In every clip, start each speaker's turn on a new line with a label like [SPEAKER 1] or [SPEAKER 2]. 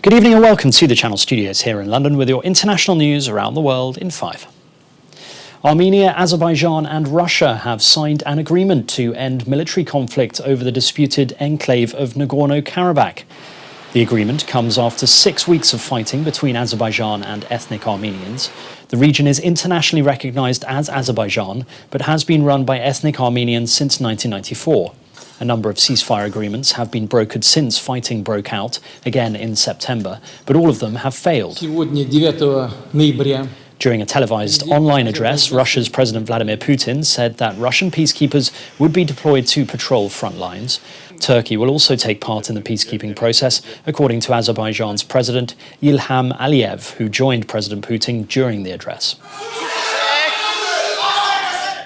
[SPEAKER 1] Good evening and welcome to the Channel Studios here in London with your international news around the world in 5. Armenia, Azerbaijan and Russia have signed an agreement to end military conflict over the disputed enclave of Nagorno-Karabakh. The agreement comes after 6 weeks of fighting between Azerbaijan and ethnic Armenians. The region is internationally recognized as Azerbaijan, but has been run by ethnic Armenians since 1994. A number of ceasefire agreements have been brokered since fighting broke out, again in September, but all of them have failed. During a televised online address, Russia's President Vladimir Putin said that Russian peacekeepers would be deployed to patrol front lines. Turkey will also take part in the peacekeeping process, according to Azerbaijan's President Ilham Aliyev, who joined President Putin during the address.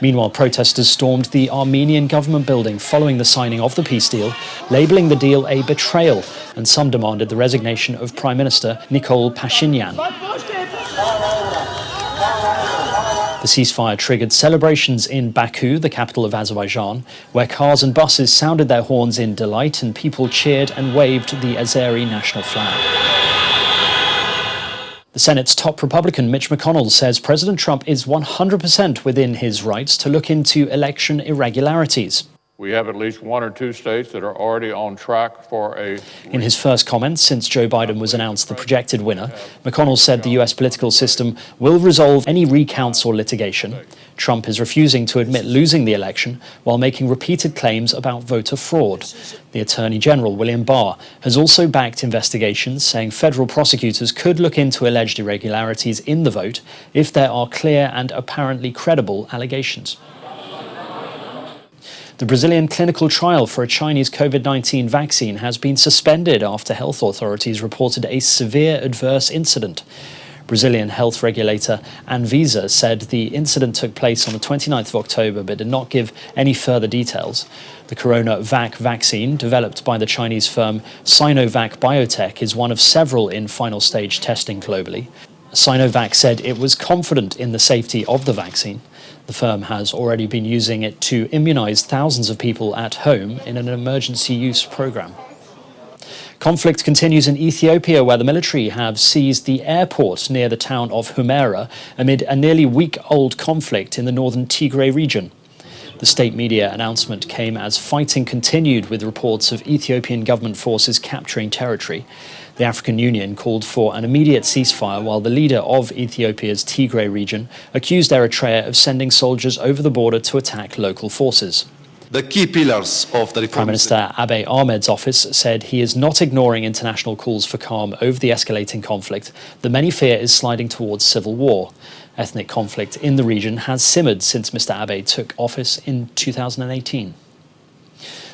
[SPEAKER 1] Meanwhile, protesters stormed the Armenian government building following the signing of the peace deal, labelling the deal a betrayal, and some demanded the resignation of Prime Minister Nikol Pashinyan. The ceasefire triggered celebrations in Baku, the capital of Azerbaijan, where cars and buses sounded their horns in delight and people cheered and waved the Azeri national flag. The Senate's top Republican, Mitch McConnell, says President Trump is 100% within his rights to look into election irregularities.
[SPEAKER 2] We have at least 1 or 2 states that are already on track for a...
[SPEAKER 1] In his first comments since Joe Biden was announced the projected winner, McConnell said the US political system will resolve any recounts or litigation. Trump is refusing to admit losing the election while making repeated claims about voter fraud. The Attorney General, William Barr, has also backed investigations, saying federal prosecutors could look into alleged irregularities in the vote if there are clear and apparently credible allegations. The Brazilian clinical trial for a Chinese COVID-19 vaccine has been suspended after health authorities reported a severe adverse incident. Brazilian health regulator Anvisa said the incident took place on the 29th of October but did not give any further details. The CoronaVac vaccine, developed by the Chinese firm Sinovac Biotech, is one of several in final stage testing globally. Sinovac said it was confident in the safety of the vaccine. The firm has already been using it to immunize thousands of people at home in an emergency use program. Conflict continues in Ethiopia, where the military have seized the airport near the town of Humera amid a nearly week-old conflict in the northern Tigray region. The state media announcement came as fighting continued, with reports of Ethiopian government forces capturing territory. The African Union called for an immediate ceasefire, while the leader of Ethiopia's Tigray region accused Eritrea of sending soldiers over the border to attack local forces.
[SPEAKER 3] The key pillars of the
[SPEAKER 1] Prime Minister Abiy Ahmed's office said he is not ignoring international calls for calm over the escalating conflict that many fear is sliding towards civil war. Ethnic conflict in the region has simmered since Mr. Abiy took office in 2018.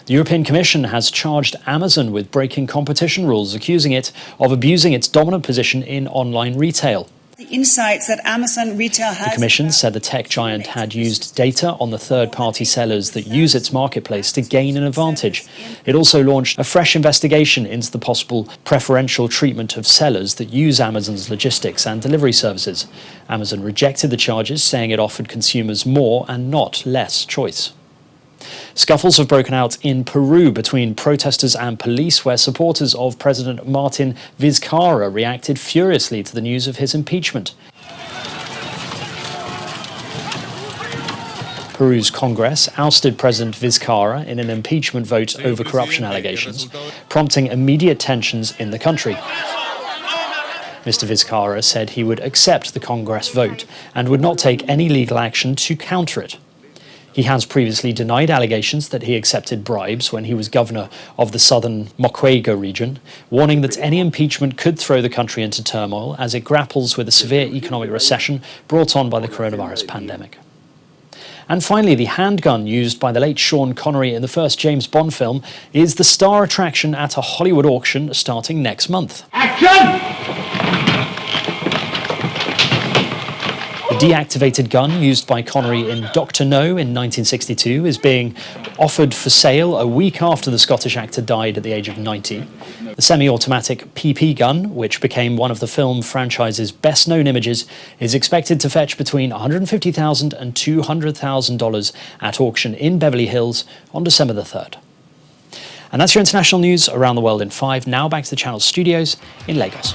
[SPEAKER 1] The European Commission has charged Amazon with breaking competition rules, accusing it of abusing its dominant position in online retail.
[SPEAKER 4] The insights that Amazon Retail has...
[SPEAKER 1] The Commission said the tech giant had used data on the third-party sellers that use its marketplace to gain an advantage. It also launched a fresh investigation into the possible preferential treatment of sellers that use Amazon's logistics and delivery services. Amazon rejected the charges, saying it offered consumers more and not less choice. Scuffles have broken out in Peru between protesters and police, where supporters of President Martin Vizcarra reacted furiously to the news of his impeachment. Peru's Congress ousted President Vizcarra in an impeachment vote over corruption allegations, prompting immediate tensions in the country. Mr. Vizcarra said he would accept the Congress vote and would not take any legal action to counter it. He has previously denied allegations that he accepted bribes when he was governor of the southern Moquegua region, warning that any impeachment could throw the country into turmoil as it grapples with a severe economic recession brought on by the coronavirus pandemic. And finally, the handgun used by the late Sean Connery in the first James Bond film is the star attraction at a Hollywood auction starting next month.
[SPEAKER 5] Action!
[SPEAKER 1] The deactivated gun used by Connery in Dr. No in 1962 is being offered for sale a week after the Scottish actor died at the age of 90. The semi-automatic PP gun, which became one of the film franchise's best-known images, is expected to fetch between $150,000 and $200,000 at auction in Beverly Hills on December the 3rd. And that's your international news around the world in 5. Now back to the Channel studios in Lagos.